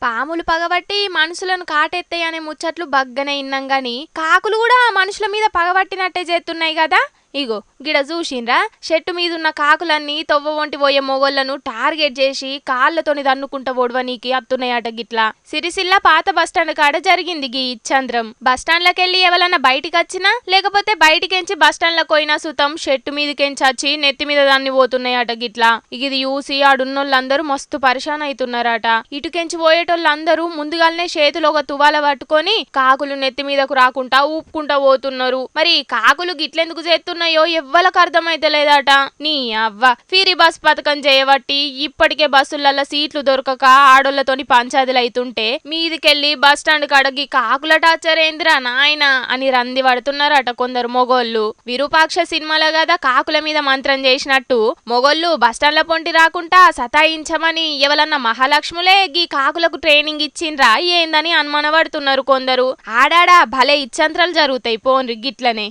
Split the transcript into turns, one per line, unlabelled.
పాములు పగబట్టి మనుషులను కాటెత్తాయనే ముచ్చట్లు బగ్గనే ఇన్నాం గాని కాకులు కూడా మనుషుల మీద పగబట్టినట్టే చేస్తున్నాయి కదా. ఇగో గిడ చూసిండ్రా, చెట్టు మీదున్న కాకులన్నీ తొవ్వ వంటి పోయే మొగోళ్లను టార్గెట్ చేసి కాళ్లతోని దన్నుకుంటా ఓడవనీకి అత్తున్నాయట. గిట్లా సిరిసిల్ల పాత బస్టాండ్ కాడ జరిగింది గీ ఇచ్చంద్రం. బస్టాండ్లకెళ్ళి ఎవరన్నా బయటికి వచ్చినా లేకపోతే బయటికెంచి బస్టాండ్లకు పోయినా సుతం చెట్టు మీదకెంచి వచ్చి నెత్తి మీద దాన్ని పోతున్నాయట. గిట్లా ఇది చూసి ఆడున్నోళ్ళందరూ మస్తు పరిశాన్ అవుతున్నారట. ఇటుకెంచి పోయేటోళ్ళందరూ ముందుగానే చేతిలో ఒక తువాల పట్టుకొని కాకులు నెత్తి మీదకు రాకుండా ఊపుకుంటా పోతున్నారు. మరి కాకులు గిట్లెందుకు చేస్తున్నాయి ఎవ్వలకు అర్థమైతే లేదట. నీ అవ్వ ఫీరీ బస్ పథకం చేయబట్టి ఇప్పటికే బస్సులలో సీట్లు దొరకక ఆడోళ్లతోని పంచాదులు అవుతుంటే మీదికెళ్లి బస్ స్టాండ్ కడగి కాకుల టార్చర్ ఏందిరా నాయన అని రంది పడుతున్నారట కొందరు మొగోళ్ళు. విరూపాక్ష సినిమాలో కదా కాకుల మీద మంత్రం చేసినట్టు మొగోళ్ళు బస్టాండ్ల పొంటి రాకుండా సతాయించమని ఎవరన్నా మహాలక్ష్ములే గీ కాకులకు ట్రైనింగ్ ఇచ్చిండ్రా ఏందని అనుమానపడుతున్నారు కొందరు. ఆడాడా భలే ఇచ్చంత్రాలు జరుగుతాయి పోన్రి గిట్లనే.